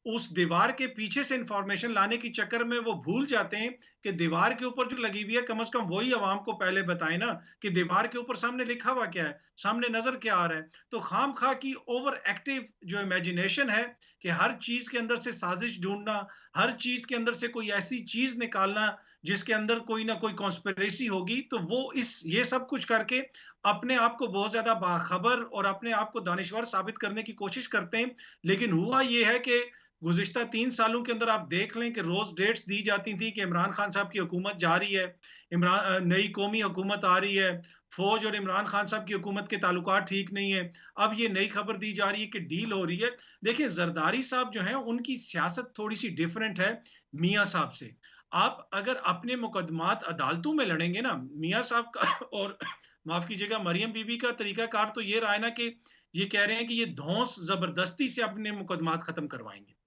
उस दीवार के पीछे से इंफॉर्मेशन लाने के चक्कर में वो भूल जाते हैं कि दीवार के ऊपर जो लगी हुई है कम से कम वही आवाम को पहले बताए ना, कि दीवार के ऊपर सामने लिखा हुआ क्या है, सामने नजर क्या आ रहा है। तो खाम खा की ओवर एक्टिव जो इमेजिनेशन है कि हर चीज के अंदर से साजिश ढूंढना, हर चीज के अंदर से कोई ऐसी चीज निकालना जिसके अंदर कोई ना कोई कॉन्स्पिरेसी होगी, तो वो इस ये सब कुछ करके अपने आप को बहुत ज्यादा बाखबर और अपने आप को दानिश्वर साबित करने की कोशिश करते हैं। लेकिन हुआ ये है कि गुज़िश्ता 3 सालों के अंदर आप देख लें कि रोज़ डेट्स दी जाती थी कि इमरान खान साहब की हुकूमत जा रही है, नई कौमी हुकूमत आ रही है, फ़ौज और इमरान खान साहब की हुकूमत के ताल्लुकात ठीक नहीं है। अब ये नई खबर दी जा रही है कि डील हो रही है। देखिए ज़रदारी साहब जो हैं उनकी सियासत थोड़ी-सी डिफरेंट है मियाँ साहब से। आप अगर अपने मुकदमात अदालतों में लड़ेंगे ना, मियाँ साहब का और माफ़ कीजिएगा मरियम बीबी का तरीकाकार तो ये रहा है ना कि ये कह रहे हैं कि ये धौंस ज़बरदस्ती से अपने मुकदमात ख़त्म करवाएँगे।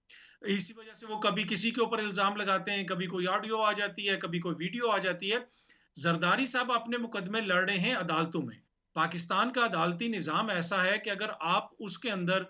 इसी वजह से वो कभी किसी के ऊपर इल्जाम लगाते हैं, कभी कोई ऑडियो आ जाती है, कभी कोई वीडियो आ जाती है। जरदारी साहब अपने मुकदमे लड़ रहे हैं अदालतों में। पाकिस्तान का अदालती निज़ाम ऐसा है कि अगर आप उसके अंदर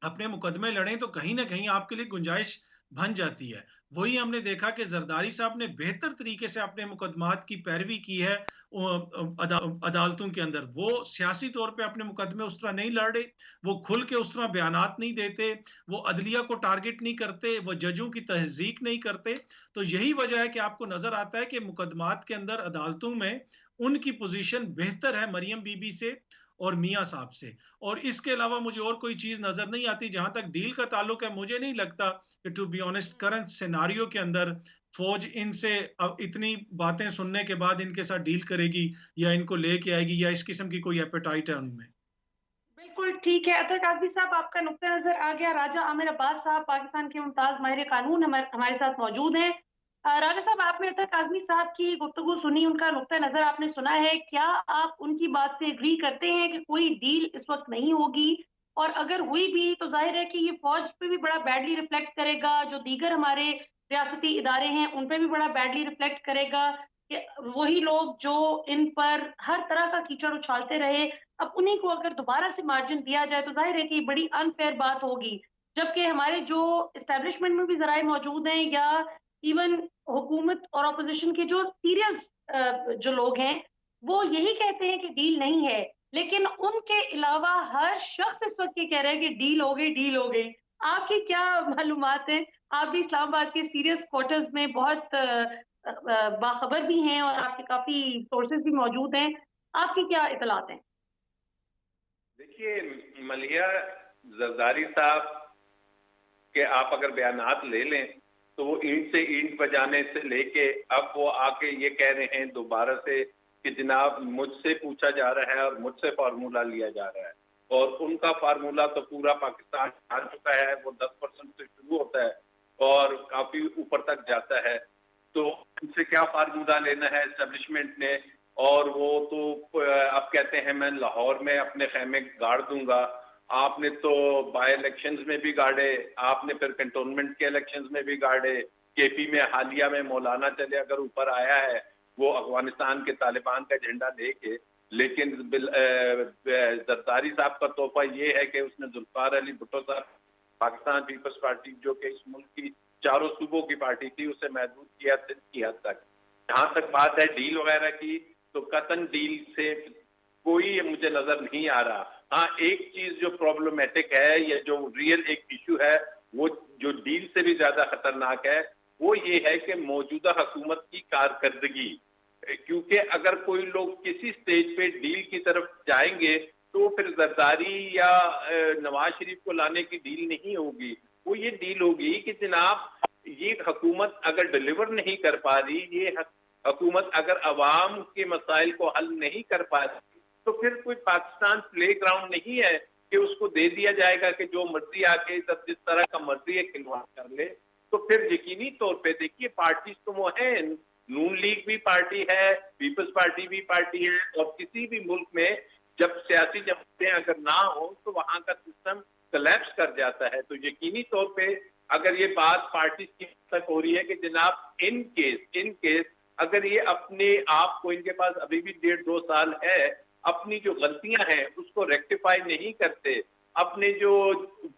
अपने मुकदमे लड़ें तो कहीं ना कहीं आपके लिए गुंजाइश बन जाती है। वही हमने देखा कि जरदारी साहब ने बेहतर तरीके से अपने मुकदमात की पैरवी की है अदालतों के अंदर। वो सियासी तौर पे अपने मुकदमे उस तरह नहीं लड़ रहे, वो खुल के उस तरह बयानात नहीं देते, वो अदलिया को टारगेट नहीं करते, वो जजों की तहजीक नहीं करते। तो यही वजह है कि आपको नजर आता है कि मुकदमात के अंदर अदालतों में उनकी पोजीशन बेहतर है मरियम बीबी से। और मियाँ साहब से। और इसके अलावा मुझे और कोई चीज़ नज़र नहीं आती। जहाँ तक डील का ताल्लुक है, मुझे नहीं लगता कि to be honest current scenario के अंदर फ़ौज इनसे इतनी बातें सुनने के बाद इनके साथ डील करेगी या इनको लेके आएगी, या इस किस्म की कोई एपेटाइट है उनमें। बिल्कुल ठीक है। अतर काज़मी साहब, आपका नुक्ता नज़र आ गया। राजा आमिर अब्बास साहब पाकिस्तान के मुमताज़ माहिर कानून हमारे साथ मौजूद हैं। राजा साहब, आपने अतर काज़मी साहब की गुफ्तगू सुनी, उनका नुक्ता नज़र आपने सुना है। क्या आप उनकी बात से एग्री करते हैं कि कोई डील इस वक़्त नहीं होगी? और अगर हुई भी तो ज़ाहिर है कि ये फ़ौज पे भी बड़ा बैडली रिफ्लेक्ट करेगा, जो दीगर हमारे रियासती इदारे हैं उन पे भी बड़ा बैडली रिफ्लेक्ट करेगा कि वही लोग जो इन पर हर तरह का कीचड़ उछालते रहे, अब उन्हीं को अगर दोबारा से मार्जिन दिया जाए तो जाहिर है कि बड़ी अनफेयर बात होगी। जबकि हमारे जो एस्टेब्लिशमेंट में भी ज़राए मौजूद हैं, या इवन हुकूमत और ऑपोजिशन के जो सीरियस जो लोग हैं, वो यही कहते हैं कि डील नहीं है। लेकिन उनके अलावा हर शख्स इस वक़्त ये कह रहा है कि डील हो गई, डील हो गई। आपकी क्या मालूमात हैं? आप भी इस्लामाबाद के सीरियस क्वार्टर्स में बहुत बाखबर भी हैं और आपके काफ़ी सोर्सेज़ भी मौजूद हैं। आपकी क्या इत्तलात हैं? देखिए, मलिया जरदारी साहब के आप अगर बयानात ले लें तो वो ईंट से ईंट बजाने से लेके अब वो आके ये कह रहे हैं दोबारा से कि जनाब मुझसे पूछा जा रहा है और मुझसे फार्मूला लिया जा रहा है, और उनका फार्मूला तो पूरा पाकिस्तान जान चुका है। वो 10% से शुरू होता है और काफी ऊपर तक जाता है। तो उनसे क्या फार्मूला लेना है एस्टेब्लिशमेंट ने? और वो तो अब कहते हैं मैं लाहौर में अपने खेमे गाड़ दूंगा। आपने तो बाई इलेक्शंस में भी गाड़े, आपने फिर कंटोनमेंट के इलेक्शंस में भी गाड़े। केपी में हालिया में मौलाना चले अगर ऊपर आया है वो अफगानिस्तान के तालिबान का झंडा लेके, लेकिन जरदारी साहब का तोहफा ये है कि उसने जुल्फार अली भुट्टो साहब पाकिस्तान पीपल्स पार्टी जो कि इस मुल्क की चारों सूबों की पार्टी थी उसे महदूद किया सिंध की हद तक। जहां तक बात है डील वगैरह की, तो कतन डील से कोई मुझे नजर नहीं आ रहा। हाँ, एक चीज जो प्रॉब्लमेटिक है या जो रियल एक इशू है वो जो डील से भी ज्यादा खतरनाक है वो ये है कि मौजूदा हुकूमत की कारकर्दगी। क्योंकि अगर कोई लोग किसी स्टेज पे डील की तरफ जाएंगे तो फिर जरदारी या नवाज शरीफ को लाने की डील नहीं होगी। वो ये डील होगी कि जनाब ये हुकूमत अगर डिलीवर नहीं कर पा रही, ये हुकूमत अगर अवाम के मसाइल को हल नहीं कर पा रही, तो फिर कोई पाकिस्तान प्ले ग्राउंड नहीं है कि उसको दे दिया जाएगा कि जो मर्जी आके सब जिस तरह का मर्जी है खिलवाड़ कर ले। तो फिर यकीनी तौर पे देखिए पार्टीज तो वो है, नून लीग भी पार्टी है, पीपल्स पार्टी भी पार्टी है, और किसी भी मुल्क में जब सियासी जमातें अगर ना हो तो वहां का सिस्टम कोलैप्स कर जाता है। तो यकीनी तौर पे अगर ये बात पार्टी की तक हो रही है कि जनाब इन केस अगर ये अपने आप को, इनके पास अभी भी 1.5-2 साल है, अपनी जो गलतियां हैं उसको रेक्टिफाई नहीं करते, अपने जो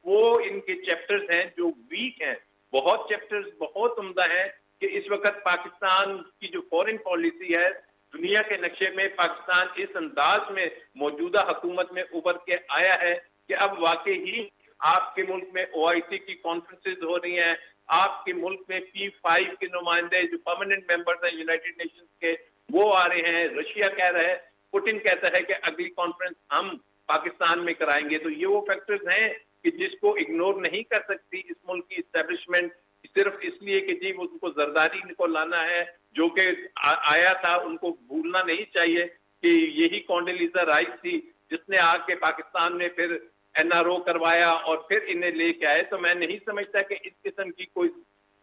वो इनके चैप्टर्स हैं जो वीक हैं, बहुत चैप्टर्स बहुत उम्दा हैं कि इस वक्त पाकिस्तान की जो फॉरेन पॉलिसी है दुनिया के नक्शे में पाकिस्तान इस अंदाज में मौजूदा हुकूमत में उभर के आया है कि अब वाकई ही आपके मुल्क में OIC की कॉन्फ्रेंसेज हो रही हैं, आपके मुल्क में P5 के नुमाइंदे जो परमानेंट मेंबर्स हैं यूनाइटेड नेशंस के वो आ रहे हैं, रशिया कह रहा है, पुतिन कहता है कि अगली कॉन्फ्रेंस हम पाकिस्तान में कराएंगे। तो ये वो फैक्टर्स हैं कि जिसको इग्नोर नहीं कर सकती इस मुल्क की इस्टेब्लिशमेंट, सिर्फ इसलिए कि जी उनको जरदारी को लाना है जो कि आया था। उनको भूलना नहीं चाहिए कि यही कॉन्डोलीजा राइस थी जिसने आके पाकिस्तान में फिर NRO करवाया और फिर इन्हें लेके आए। तो मैं नहीं समझता कि इस किस्म की कोई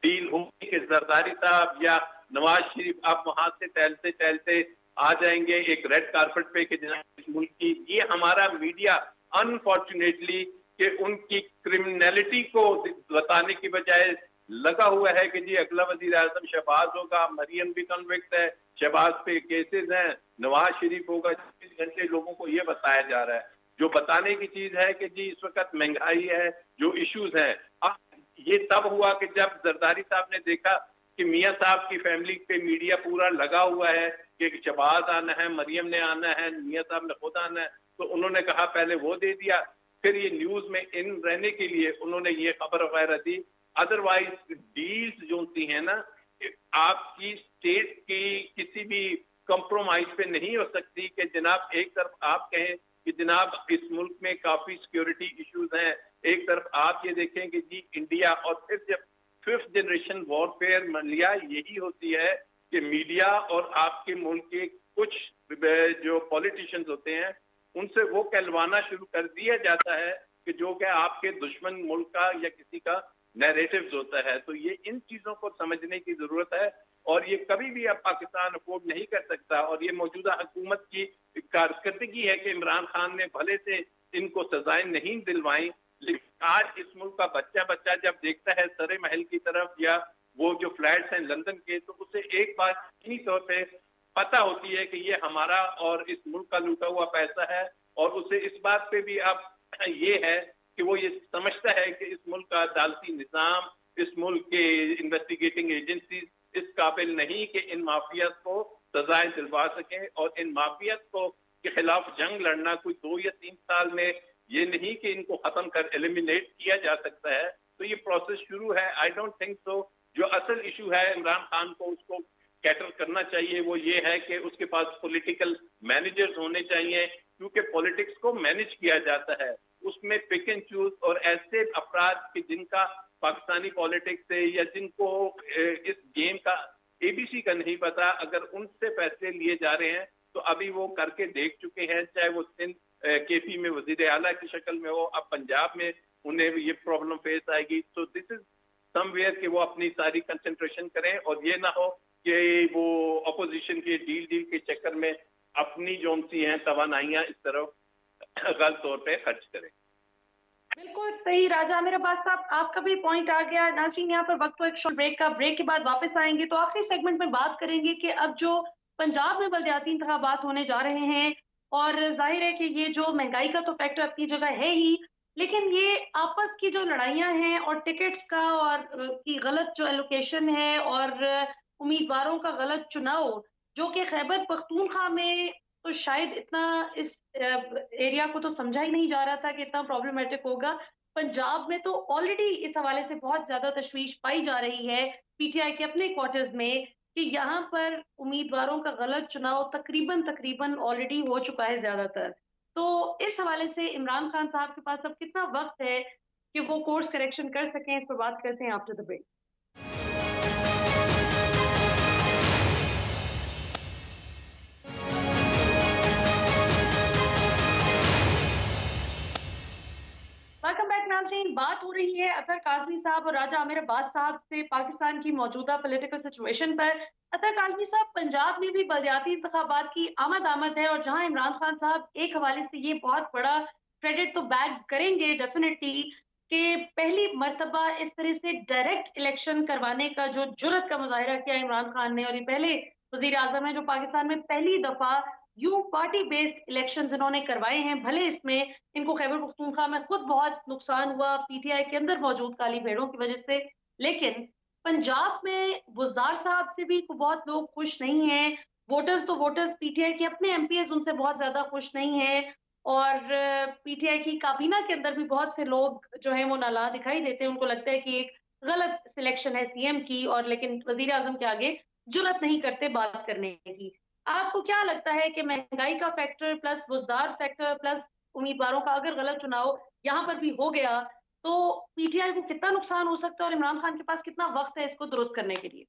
डील होगी कि जरदारी साहब या नवाज शरीफ आप वहां से टहलते टहलते आ जाएंगे एक रेड कारपेट पे कि जनाब इस मुल्क की, ये हमारा मीडिया अनफॉर्चुनेटली कि उनकी क्रिमिनलिटी को बताने की बजाय लगा हुआ है कि जी अगला वजीर आजम शहबाज होगा, मरियम भी कन्विक्ट है, शहबाज पे केसेस हैं, नवाज शरीफ होगा। 24 घंटे लोगों को ये बताया जा रहा है। जो बताने की चीज है कि जी इस वक्त महंगाई है, जो इश्यूज हैं। अब ये तब हुआ कि जब जरदारी साहब ने देखा कि मियाँ साहब की फैमिली पे मीडिया पूरा लगा हुआ है कि शहबाज आना है, मरियम ने आना है, मियाँ साहब ने खुद आना है, तो उन्होंने कहा पहले वो दे दिया, फिर ये न्यूज में इन रहने के लिए उन्होंने ये खबर वगैरह दी। अदरवाइज डील्स जो होती हैं ना, आपकी स्टेट की किसी भी कंप्रोमाइज पे नहीं हो सकती कि जनाब एक तरफ आप कहें कि जनाब इस मुल्क में काफी सिक्योरिटी इश्यूज हैं। एक तरफ आप ये देखें कि जी इंडिया, और फिर जब फिफ्थ जनरेशन वॉरफेयर मलिया यही होती है कि मीडिया और आपके मुल्क के कुछ जो पॉलिटिशियंस होते हैं उनसे वो कहलवाना शुरू कर दिया जाता है कि जो कि आपके दुश्मन मुल्क का या किसी का नैरेटिव्स होता है। तो ये इन चीजों को समझने की जरूरत है और ये कभी भी अब पाकिस्तान अफोर्ड नहीं कर सकता। और ये मौजूदा हुकूमत की कारकर्दगी है कि इमरान खान ने भले से इनको सजाएं नहीं दिलवाई, लेकिन आज इस मुल्क का बच्चा बच्चा जब देखता है सरे महल की तरफ या वो जो फ्लैट्स हैं लंदन के, तो उसे एक बात यकीनी तौर पे पता होती है कि ये हमारा और इस मुल्क का लूटा हुआ पैसा है। और उसे इस बात पे भी अब ये है कि वो ये समझता है कि इस मुल्क का अदालती निज़ाम, इस मुल्क के इन्वेस्टिगेटिंग एजेंसीज इस काबिल नहीं कि इन माफियाज को सजाएं दिलवा सकें। और इन माफियाज को के खिलाफ जंग लड़ना कोई 2 या 3 साल में ये नहीं कि इनको खत्म कर एलिमिनेट किया जा सकता है। तो ये प्रोसेस शुरू है। I don't think so. जो असल इशू है इमरान खान को उसको कैटर करना चाहिए वो ये है कि उसके पास पॉलिटिकल मैनेजर्स होने चाहिए, क्योंकि पॉलिटिक्स को मैनेज किया जाता है, उसमें पिक एंड चूज। और ऐसे अफराद के जिनका पाकिस्तानी पॉलिटिक्स से या जिनको इस गेम का एबीसी का नहीं पता, अगर उनसे फैसले लिए जा रहे हैं तो अभी वो करके देख चुके हैं, चाहे वो सिंध केपी में वजीर आला की शक्ल में हो, अब पंजाब में उन्हें ये प्रॉब्लम फेस आएगी। सो दिस इज समवेयर कि वो अपनी सारी कंसंट्रेशन करें और ये ना हो कि वो अपोजिशन के डील के चक्कर में अपनी जो सी हैं तवानाइयां इस तरफ गलत तौर पे खर्च करें। बिल्कुल सही राजा आमिर अब्बास साहब, आपका भी पॉइंट आ गया। नाज़रीन, यहाँ पर वक्त तो एक शॉर्ट ब्रेक का, ब्रेक के बाद वापस आएंगे तो आखिरी सेगमेंट में बात करेंगे कि अब जो पंजाब में बलदियाती इंतखाबात होने जा रहे हैं, और जाहिर है कि ये जो महंगाई का तो फैक्टर अपनी जगह है ही, लेकिन ये आपस की जो लड़ाइयां हैं और टिकट्स का और की गलत जो एलोकेशन है और उम्मीदवारों का गलत चुनाव, जो कि खैबर पख्तूनख्वा में तो शायद इतना इस एरिया को तो समझा ही नहीं जा रहा था कि इतना प्रॉब्लमेटिक होगा। पंजाब में तो ऑलरेडी इस हवाले से बहुत ज्यादा तशवीश पाई जा रही है पीटीआई के अपने क्वार्टर्स में कि यहाँ पर उम्मीदवारों का गलत चुनाव तकरीबन तकरीबन ऑलरेडी हो चुका है ज्यादातर। तो इस हवाले से इमरान खान साहब के पास अब कितना वक्त है कि वो कोर्स करेक्शन कर सकें, इस पर बात करते हैं after the break. Welcome back नाज़रीन। बात हो रही है अतर काज़मी साहब और राजा आमिर अब्बास साहब से पाकिस्तान की मौजूदा पॉलिटिकल सिचुएशन पर। अतर काज़मी साहब, पंजाब में भी बलदियाती इंतखाबात की आमद है और जहां इमरान खान साहब एक हवाले से ये बहुत बड़ा क्रेडिट तो बैग करेंगे डेफिनेटली कि पहली मर्तबा इस तरह से डायरेक्ट इलेक्शन करवाने का जो जुर्रत का मुजाहिरा किया इमरान खान ने, और ये पहले वजीर आजम है जो पाकिस्तान में पहली दफा यूं पार्टी बेस्ड इलेक्शन इन्होंने करवाए हैं। भले इसमें इनको खैबर पख्तूनख्वा में खुद बहुत नुकसान हुआ पीटीआई के अंदर मौजूद काली भेड़ों की वजह से, लेकिन पंजाब में बुज़दार साहब से भी बहुत लोग खुश नहीं हैं। वोटर्स तो वोटर्स पीटीआई के अपने एमपीएस उनसे बहुत ज्यादा खुश नहीं है, और पीटीआई की काबीना के अंदर भी बहुत से लोग जो है वो नाला दिखाई देते हैं। उनको लगता है कि एक गलत सिलेक्शन है सीएम की, और लेकिन वजीर आजम के आगे जुर्रत नहीं करते बात करने की। आपको क्या लगता है कि महंगाई का factor plus Buzdar factor plus उम्मीदवारों का अगर गलत चुनाव यहाँ पर भी हो गया तो पीटीआई को कितना नुकसान हो सकता है और इमरान खान के पास कितना वक्त है इसको दुरुस्त करने के लिए?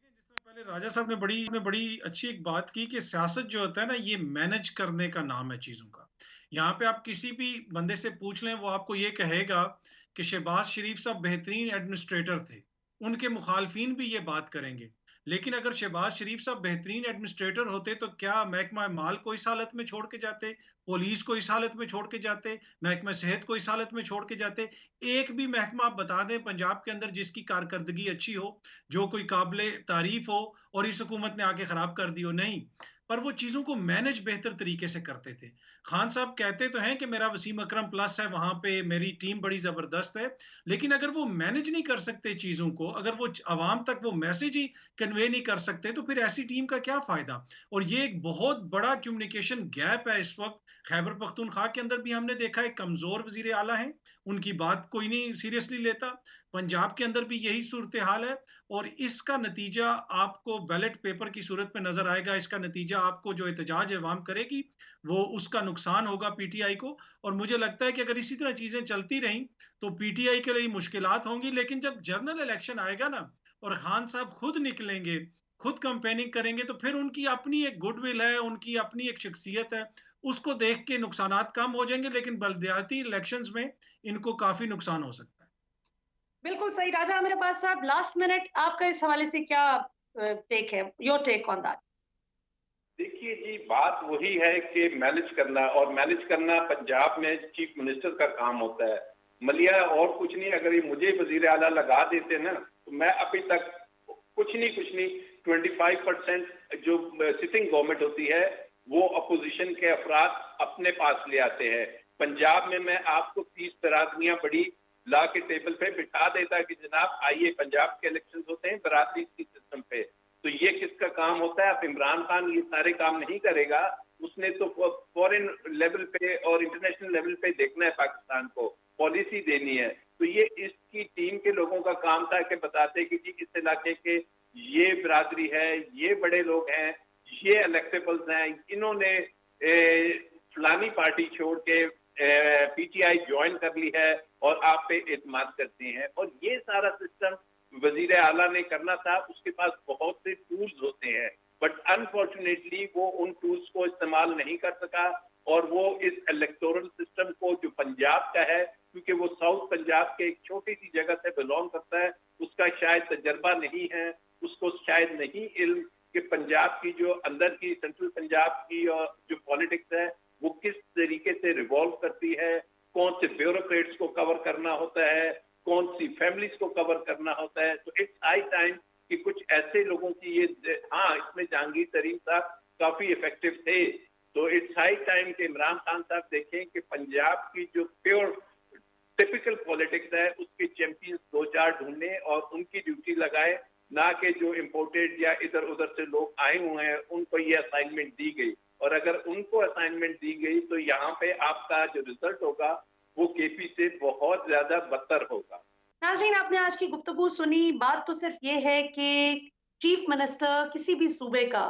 देखिए, जिस तरह पहले राजा साहब ने बड़ी अच्छी एक बात की कि सियासत जो होता है ना, ये मैनेज करने का नाम है चीजों का। यहाँ पे आप किसी भी बंदे से पूछ लें, वो आपको ये कहेगा कि शहबाज शरीफ साहब बेहतरीन एडमिनिस्ट्रेटर थे। उनके मुखालफिन भी ये बात करेंगे। लेकिन अगर शहबाज शरीफ साहब बेहतरीन एडमिनिस्ट्रेटर होते तो क्या महकमा माल को इस हालत में छोड़ के जाते, पुलिस को इस हालत में छोड़ के जाते, महकमा सेहत को इस हालत में छोड़ के जाते? एक भी महकमा आप बता दें पंजाब के अंदर जिसकी कारकर्दगी अच्छी हो, जो कोई काबिल तारीफ हो और इस हुकूमत ने आके खराब कर दी हो? नहीं। पर वो चीजों को मैनेज बेहतर तरीके से करते थे। खान साहब कहते तो हैं कि मेरा वसीम अकरम प्लस है, वहां पे मेरी टीम बड़ी जबरदस्त है, लेकिन अगर वो मैनेज नहीं कर सकते चीजों को, अगर वो आवाम तक वो मैसेज ही कन्वे नहीं कर सकते, तो फिर ऐसी टीम का क्या फायदा? और ये एक बहुत बड़ा कम्युनिकेशन गैप है इस वक्त। खैबर पख्तूनख्वा के अंदर भी हमने देखा है कमजोर वजीर आला हैं, उनकी बात कोई नहीं सीरियसली लेता। पंजाब के अंदर भी यही सूरत हाल है और इसका नतीजा आपको बैलेट पेपर की सूरत में नजर आएगा। इसका नतीजा आपको जो एहतजाज अवाम करेगी वो उसका नुकसान होगा पीटीआई को। और मुझे लगता है कि अगर इसी तरह चीजें चलती रहीं तो पीटीआई के लिए मुश्किलात होंगी। लेकिन जब जनरल इलेक्शन आएगा ना और खान साहब खुद निकलेंगे, खुद कैंपेनिंग करेंगे, तो फिर उनकी अपनी एक गुडविल है, उनकी अपनी एक शख्सियत है, उसको देख के नुकसानात कम हो जाएंगे। लेकिन बलदियाती इलेक्शंस में इनको काफी नुकसान हो सकता है। बिल्कुल सही राजा मेरे पास साहब, लास्ट मिनट आपका इस हवाले से क्या टेक है, योर टेक ऑन दैट? देखिए जी, बात वही है कि मैनेज करना, और मैनेज करना पंजाब में चीफ मिनिस्टर का काम होता है। मलिया और कुछ नहीं, अगर ये मुझे वजीर आला लगा देते ना तो मैं अभी तक कुछ नहीं 25% जो सिटिंग गवर्नमेंट होती है वो अपोजिशन के अफराद अपने पास ले आते हैं। पंजाब में मैं आपको 30 बरादरियां बड़ी ला के टेबल पे बिठा देता कि जनाब आइए, पंजाब के इलेक्शन होते हैं बरादरी की सिस्टम पे। तो ये किसका काम होता है? अब इमरान खान ये सारे काम नहीं करेगा, उसने तो फॉरेन लेवल पे और इंटरनेशनल लेवल पे देखना है, पाकिस्तान को पॉलिसी देनी है। तो ये इसकी टीम के लोगों का काम था कि बताते कि जी इस इलाके के ये बिरादरी है, ये बड़े लोग हैं, ये इलेक्टेबल्स हैं, इन्होंने फलानी पार्टी छोड़ के पीटीआई ज्वाइन कर ली है और आप पे एतमाद करते हैं। और ये सारा सिस्टम वजीर आला ने करना था। उसके पास बहुत से टूल्स होते हैं, बट अनफॉर्चुनेटली वो उन टूल्स को इस्तेमाल नहीं कर सका। और वो इस इलेक्टोरल सिस्टम को जो पंजाब का है, क्योंकि वो साउथ पंजाब के एक छोटी सी जगह से बिलोंग करता है, उसका शायद तजर्बा नहीं है, उसको शायद नहीं इल्म कि पंजाब की जो अंदर की सेंट्रल पंजाब की और जो पॉलिटिक्स है वो किस तरीके से रिवॉल्व करती है, कौन से ब्यूरोक्रेट्स को कवर करना होता है, कौन सी फैमिलीज को कवर करना होता है। तो इट्स हाई टाइम कि कुछ ऐसे लोगों की ये, हाँ इसमें जहांगीर तरीन साहब काफी इफेक्टिव थे, तो इट्स हाई टाइम कि इमरान खान साहब देखें कि पंजाब की जो प्योर टिपिकल पॉलिटिक्स है उसके चैंपियंस दो चार ढूंढने और उनकी ड्यूटी लगाए, ना कि जो इम्पोर्टेड या इधर उधर से लोग आए हुए हैं उनको ये असाइनमेंट दी गई। और अगर उनको असाइनमेंट दी गई तो यहाँ पे आपका जो रिजल्ट होगा वो केपी से बहुत ज्यादा बदतर होगा। नाज़रीन, आपने आज की गुफ्तगू सुनी। बात तो सिर्फ ये है कि चीफ मिनिस्टर किसी भी सूबे का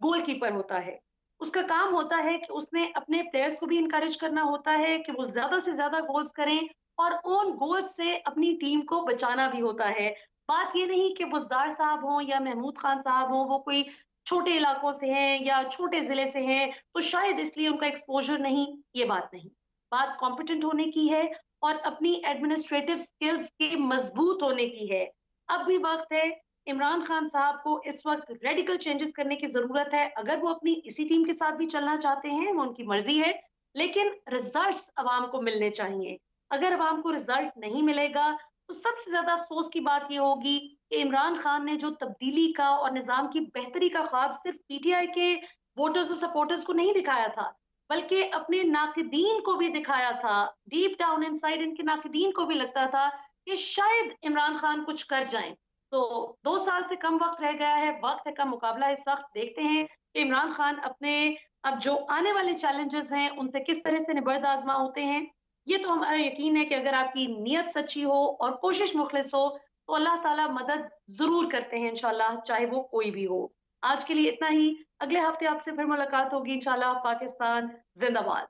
गोलकीपर होता है। उसका काम होता है कि उसने अपने प्लेयर्स को भी इनकरेज करना होता है कि वो ज्यादा से ज्यादा गोल्स करें और उन गोल्स से अपनी टीम को बचाना भी होता है। बात ये नहीं कि बुज़दार साहब हों या महमूद खान साहब हों, वो कोई छोटे इलाकों से हैं या छोटे जिले से हैं तो शायद इसलिए उनका एक्सपोजर नहीं, ये बात नहीं। बात कॉम्पिटेंट होने की है और अपनी एडमिनिस्ट्रेटिव स्किल्स के मजबूत होने की है। अब भी वक्त है। इमरान खान साहब को इस वक्त रेडिकल चेंजेस करने की जरूरत है। अगर वो अपनी इसी टीम के साथ भी चलना चाहते हैं वो उनकी मर्जी है, लेकिन रिजल्ट्स अवाम को मिलने चाहिए। अगर अवाम को रिजल्ट नहीं मिलेगा तो सबसे ज्यादा अफसोस की बात ये होगी कि इमरान खान ने जो तब्दीली का और निजाम की बेहतरी का ख्वाब सिर्फ पीटीआई के वोटर्स और सपोर्टर्स को नहीं दिखाया था, बल्कि अपने नाकदीन को भी दिखाया था। डीप डाउन इनसाइड इनके नाकदीन को भी लगता था कि शायद इमरान खान कुछ कर जाएं। तो 2 साल से कम वक्त रह गया है, वक्त का मुकाबला इस वक्त। देखते हैं कि इमरान खान अपने अब जो आने वाले चैलेंजेस हैं उनसे किस तरह से निबर्द आजमा होते हैं। ये तो हमारा यकीन है कि अगर आपकी नीयत सच्ची हो और कोशिश मुखलिस हो तो अल्लाह ताला मदद जरूर करते हैं इंशाल्लाह, चाहे वो कोई भी हो। आज के लिए इतना ही। अगले हफ्ते आपसे फिर मुलाकात होगी इंशाल्लाह। पाकिस्तान जिंदाबाद।